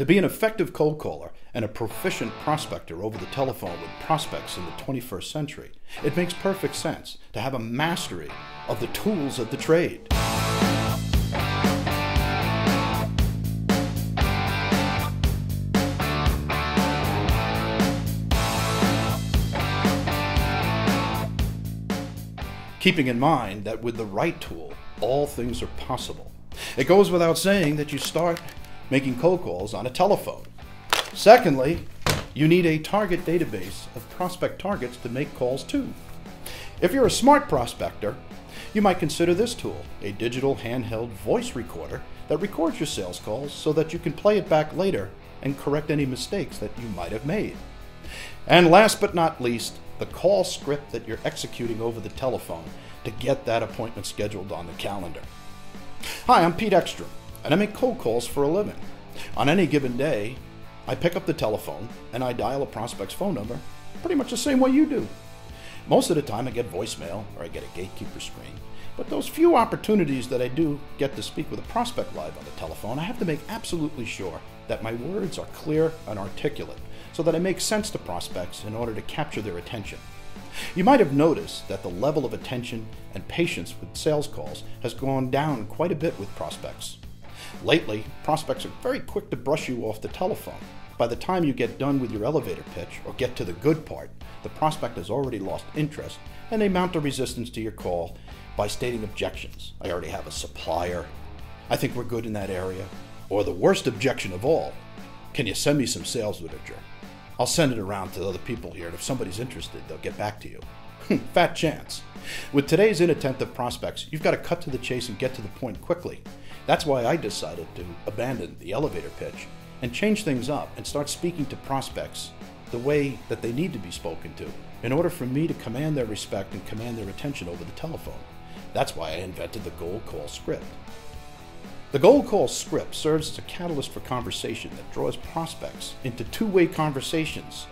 To be an effective cold caller and a proficient prospector over the telephone with prospects in the 21st century, it makes perfect sense to have a mastery of the tools of the trade. Keeping in mind that with the right tool, all things are possible. It goes without saying that you start making cold calls on a telephone. Secondly, you need a target database of prospect targets to make calls to. If you're a smart prospector, you might consider this tool, a digital handheld voice recorder that records your sales calls so that you can play it back later and correct any mistakes that you might have made. And last but not least, the call script that you're executing over the telephone to get that appointment scheduled on the calendar. Hi, I'm Pete Ekstrom, and I make cold calls for a living. On any given day, I pick up the telephone and I dial a prospect's phone number pretty much the same way you do. Most of the time I get voicemail or I get a gatekeeper screen, but those few opportunities that I do get to speak with a prospect live on the telephone, I have to make absolutely sure that my words are clear and articulate so that I make sense to prospects in order to capture their attention. You might have noticed that the level of attention and patience with sales calls has gone down quite a bit with prospects. Lately, prospects are very quick to brush you off the telephone. By the time you get done with your elevator pitch or get to the good part, the prospect has already lost interest and they mount a resistance to your call by stating objections. I already have a supplier. I think we're good in that area. Or the worst objection of all, can you send me some sales literature? I'll send it around to other people here, and if somebody's interested, they'll get back to you. Fat chance. With today's inattentive prospects, you've got to cut to the chase and get to the point quickly. That's why I decided to abandon the elevator pitch and change things up and start speaking to prospects the way that they need to be spoken to in order for me to command their respect and command their attention over the telephone. That's why I invented the cold call script. The cold call script serves as a catalyst for conversation that draws prospects into two-way conversations.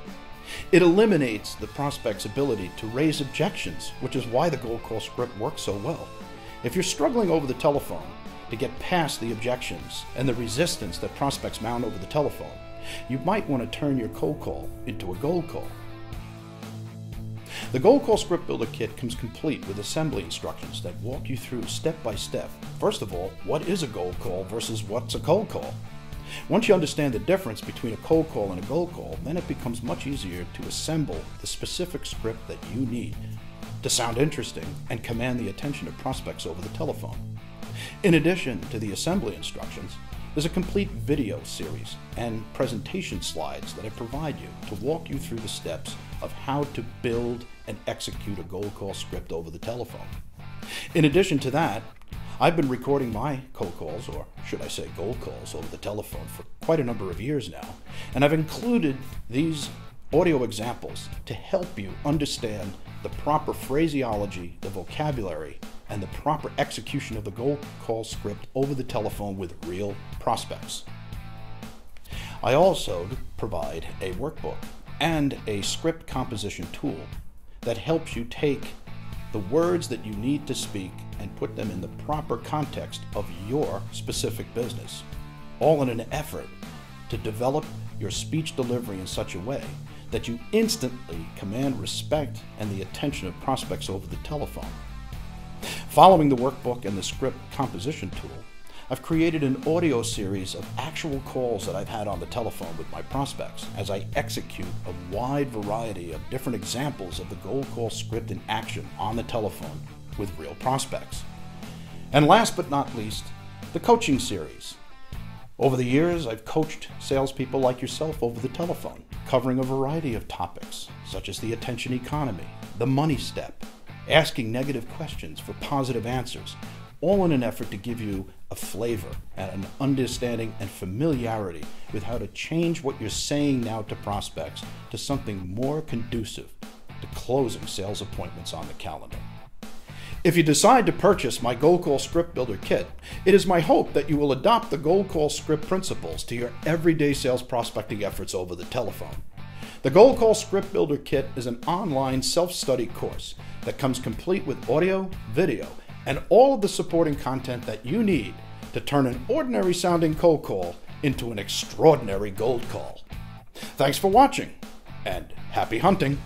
It eliminates the prospect's ability to raise objections, which is why the cold call script works so well. If you're struggling over the telephone to get past the objections and the resistance that prospects mount over the telephone, you might want to turn your cold call into a gold call. The Gold Call Script Builder Kit comes complete with assembly instructions that walk you through step by step. First of all, what is a gold call versus what's a cold call? Once you understand the difference between a cold call and a gold call, then it becomes much easier to assemble the specific script that you need to sound interesting and command the attention of prospects over the telephone. In addition to the assembly instructions, there's a complete video series and presentation slides that I provide you to walk you through the steps of how to build and execute a cold call script over the telephone. In addition to that, I've been recording my cold calls, or should I say gold calls, over the telephone for quite a number of years now, and I've included these audio examples to help you understand the proper phraseology, the vocabulary, and the proper execution of the cold call script over the telephone with real prospects. I also provide a workbook and a script composition tool that helps you take the words that you need to speak and put them in the proper context of your specific business, all in an effort to develop your speech delivery in such a way that you instantly command respect and the attention of prospects over the telephone. Following the workbook and the script composition tool, I've created an audio series of actual calls that I've had on the telephone with my prospects as I execute a wide variety of different examples of the cold call script in action on the telephone with real prospects. And last but not least, the coaching series. Over the years, I've coached salespeople like yourself over the telephone, covering a variety of topics, such as the attention economy, the money step, asking negative questions for positive answers, all in an effort to give you a flavor and an understanding and familiarity with how to change what you're saying now to prospects to something more conducive to closing sales appointments on the calendar. If you decide to purchase my Cold Call Script Builder Kit, it is my hope that you will adopt the Cold Call Script principles to your everyday sales prospecting efforts over the telephone. The Cold Call Script Builder Kit is an online self-study course that comes complete with audio, video, and all of the supporting content that you need to turn an ordinary sounding cold call into an extraordinary gold call. Thanks for watching, and happy hunting!